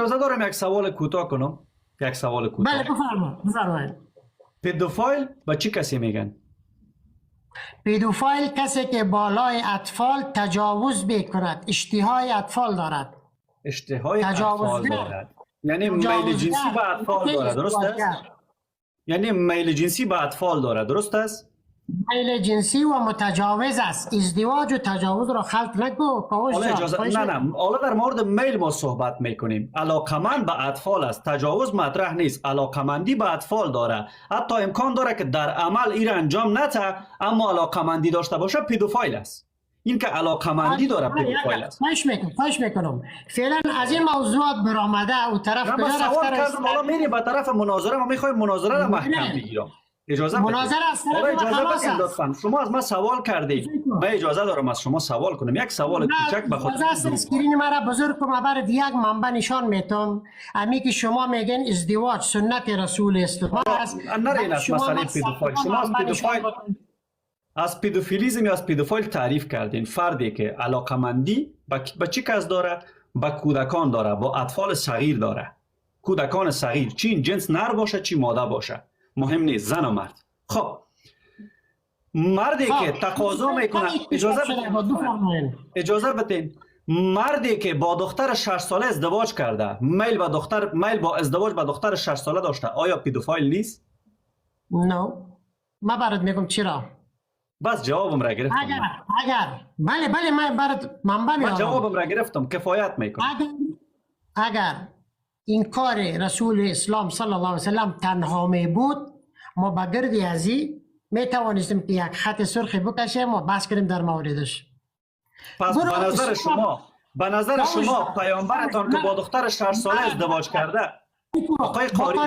اجازه دارم یک سوال کوتاه کنم؟ یک سوال کوتاه. بله بفرمایید. پدوفایل به چی کسی میگن؟ پدوفایل کسی که بالای اطفال تجاوز میکند، اشتهای اطفال دارد. اشتهای اطفال دارد، یعنی میل جنسی به اطفال دارد، درست است؟ یعنی میل جنسی به اطفال دارد، درست است؟ میل جنسی و متجاوز است. ازدواج و تجاوز را خلط نکن. حالا اجازه نه حالا در مورد میل ما صحبت میکنیم. علاقمند به اطفال است، تجاوز مطرح نیست. علاقمندی به اطفال داره، حتی امکان داره که در عمل این انجام نده اما علاقمندی داشته باشه، پدوفایل است. این که علاقمندی داره پدوفایل است. خواهش میکنم فعلا از این موضوعات برآمده و طرف کجا رفته. حالا میری به طرف مناظره، ما میخوایم مناظره را محکم بگیرم. اجازه مناظره است. بدید لطفا. شما از ما سوال کردید، من اجازه دارم از شما سوال کنم. یک سوال کوچک به خود. اسکرین مرا بزرگ کنم برای یک منبع نشان میتم. امی که شما میگن ازدواج سنت رسول اسلام است. نرین از مسئله پدوفایل. شما از پدوفیلیزم یا از پدوفایل تعریف کردین. فردی که علاقمندی به چی کس داره؟ به کودکان داره، با اطفال صغیر داره. کودکان صغیر، چی این جنس نر باشه چی ماده باشه، مهم نیست، زن و مرد. خب مردی که تقاضا میکنه، اجازه بدین، مردی که با دختر 6 ساله ازدواج کرده، میل با ازدواج با دختر 6 ساله داشته، آیا پدوفایل نیست؟ نه. ما برات میگم چرا. بس جوابم را گرفتم. اگر بله من برات منبع میارم. جوابم را گرفتم، کفایت میکنه. اگر این کار رسول اسلام صلی الله علیه و سلم تنها می بود، ما با گردی ازی می توانستیم که یک خط سرخی بکشیم و بحث کنیم در موردش. پس به نظر شما پیامبرتان که با دختر 6 ساله ازدواج کرده، آقای قاری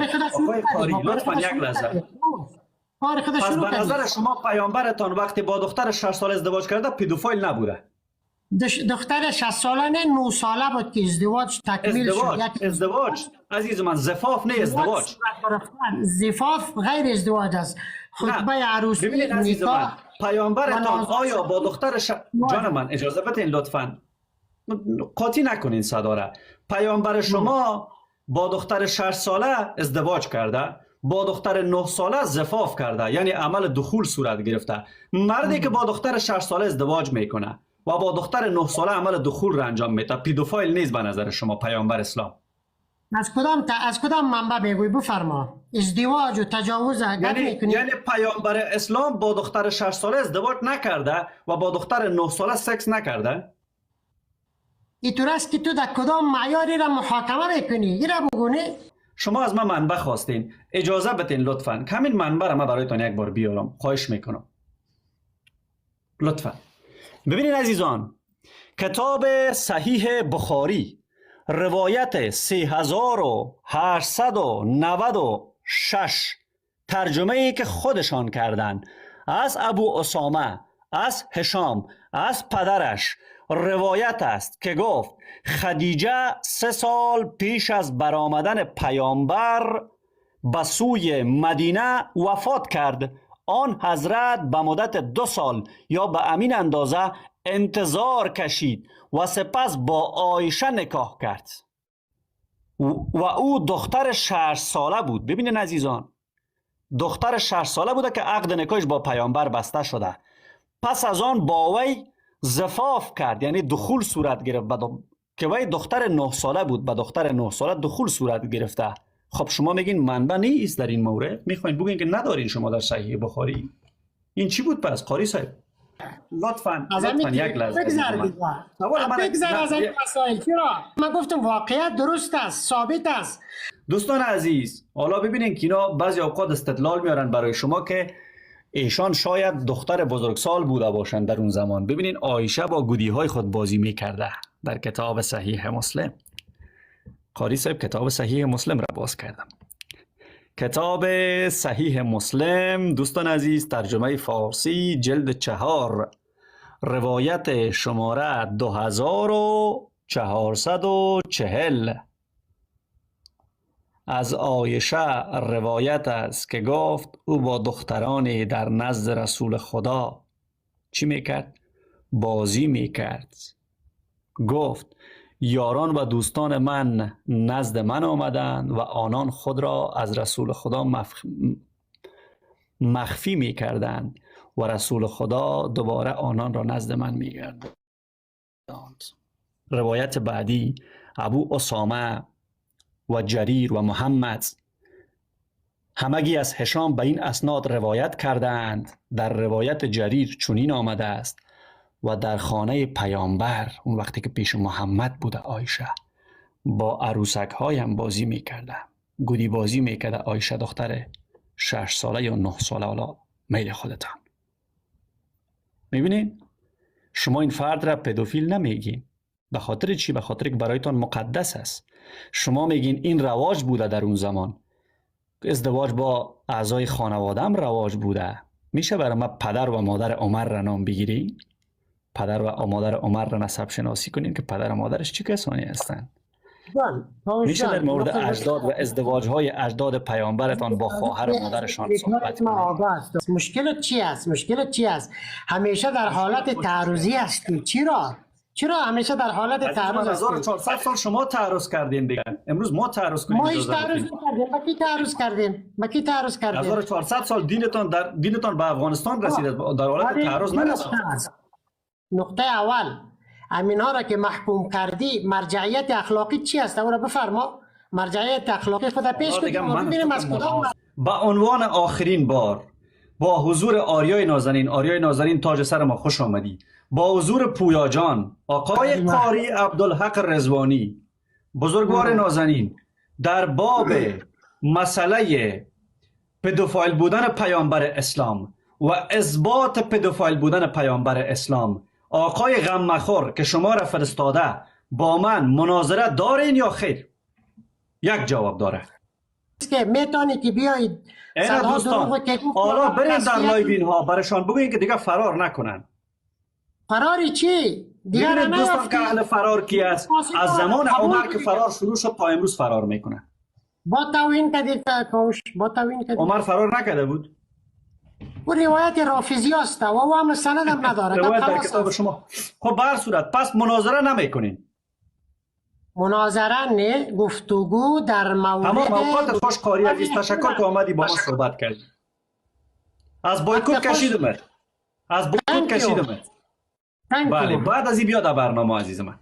لطفا یک لحظه. پس به نظر شما پیامبرتان وقتی با دختر 6 ساله ازدواج کرده پدوفایل نبوده؟ دختر 6 ساله نه 9 ساله بود که ازدواج تکمیل شد. ازدواج عزیز من زفاف نه ازدواج. زفاف غیر ازدواج است. خطبه عروسی ببینید عزیز من، پیامبرتان آیا با دختر جان من اجازه بدین لطفا قاطی نکنین صدا را. پیامبر شما با دختر 6 ساله ازدواج کرده، با دختر 9 ساله زفاف کرده، یعنی عمل دخول صورت گرفته. مردی که با دختر 6 ساله ازدواج میکنه و با دختر 9 ساله عمل دخول را انجام میده، پدوفایل نیست به نظر شما پیامبر اسلام؟ از کدام منبع میگوی؟ بفرما. ازدواج و تجاوز یعنی پیامبر اسلام با دختر 6 ساله ازدواج نکرده و با دختر 9 ساله سکس نکرده؟ اینطور است که تو در کدام معیاری را محاکمه میکنی؟ این را بگونه. شما از من منبع خواستین، اجازه بدین لطفا همین منبع را من برایتان یک بار بیارم، خواهش میکنم لطفا. ببینید عزیزان، کتاب صحیح بخاری روایت 3896 ترجمه ای که خودشان کردن از ابو اسامه از هشام از پدرش روایت است که گفت خدیجه 3 سال پیش از برآمدن پیامبر به سوی مدینه وفات کرد. آن حضرت به مدت 2 سال یا به امین اندازه انتظار کشید و سپس با عایشه نکاح کرد و او دختر 6 ساله بود. ببینید عزیزان، دختر 6 ساله بوده که عقد نکاحش با پیامبر بسته شده. پس از آن با وی زفاف کرد، یعنی دخول صورت گرفت که وی دختر 9 ساله بود، به دختر 9 ساله دخول صورت گرفته. خب شما میگین منبع نیست در این مورد، میخواین بگین که ندارین شما در صحیح بخاری. این چی بود پس قاری صاحب؟ لطفاً یک لحظه بگذر از این مسائل. چرا؟ من گفتم واقعیت درست است، ثابت است. دوستان عزیز، حالا ببینین که اینا بعضی اوقات استدلال میارن برای شما که ایشان شاید دختر بزرگسال بوده باشند در اون زمان. ببینین عایشه با گودی های خود بازی میکرده در کتاب صحیح مسلم. قاری صاحب کتاب صحیح مسلم را باز کردم. کتاب صحیح مسلم دوستان عزیز، ترجمه فارسی، جلد 4، روایت شماره 2440 از عایشه روایت است که گفت او با دخترانی در نزد رسول خدا چی میکرد؟ بازی میکرد. گفت یاران و دوستان من نزد من آمدند و آنان خود را از رسول خدا مخفی می کردند و رسول خدا دوباره آنان را نزد من می گرداند. روایت بعدی ابو اسامه و جریر و محمد همگی از هشام به این اسناد روایت کردند. در روایت جریر چنین آمده است: و در خانه پیامبر، اون وقتی که پیش محمد بوده، عایشه با عروسک هایم بازی میکرده، گودی بازی میکرده. عایشه دختر 6 ساله یا 9 ساله، حالا میل خودتان. میبینین شما این فرد را پدوفیل نمیگین. به خاطر چی؟ به خاطر که برایتان مقدس است. شما میگین این رواج بوده در اون زمان، ازدواج با اعضای خانواده‌ام رواج بوده. میشه برای ما پدر و مادر عمر را نام بگیری؟ پدر و مادر عمر را نسب شناسی کنین که پدر و مادرش چه کسانی هستند؟ میشه در مورد اجداد و ازدواج های اجداد پیامبرتان با خواهر و مادرشان صحبت کنید؟ مشکلت چی است؟ مشکلت چی است؟ همیشه در حالت تعرضی هستی. چرا همیشه در حالت تعرض هستی؟ 1400 سال شما تعرض کردین دیگه. امروز ما تعرض کنیم. ما هیچ تعرض نکردیم. با کی تعرض کردیم؟ 1400 سال دینتان به افغانستان رسیده، در حالت تعرض نرسید. نقطه اول امینها را که محکوم کردی، مرجعیت اخلاقی چی است؟ او را بفرما. مرجعیت اخلاقی خود پیش ببینیم از کدام. با عنوان آخرین بار با حضور آریای نازنین تاج سر ما خوش آمدی. با حضور پویا جان، آقای قاری عبدالحق رضوانی، بزرگوار نازنین، در باب مسئله پدوفایل بودن پیامبر اسلام و اثبات پدوفایل بودن پیامبر اسلام، آقای غمخور که شما را فرستاده، با من مناظره دارین یا خیر؟ یک جواب داره. که میتونی که بیایید اینا دوستان، حالا برین در لایوین ها برشان بگوین که دیگه فرار نکنن. فراری چی؟ دیگه دوستان که اهل فرار کی است؟ از زمان عمر که فرار شروع شد تا امروز فرار میکنن. با توین کدید کوش، با توین کدید. عمر فرار نکرده بود؟ و روایت رافضی است و هم سند هم نداره. روایت در کتاب شما. خب به هر صورت پس مناظره نمیکنین. مناظره نه، گفتگو در مورد تمام اوقات خوش قاری عزیز، تشکر که آمدی با ما صحبت کردی. از بایکوت کشیدمت. بله بعد از این بیا در برنامه عزیز من.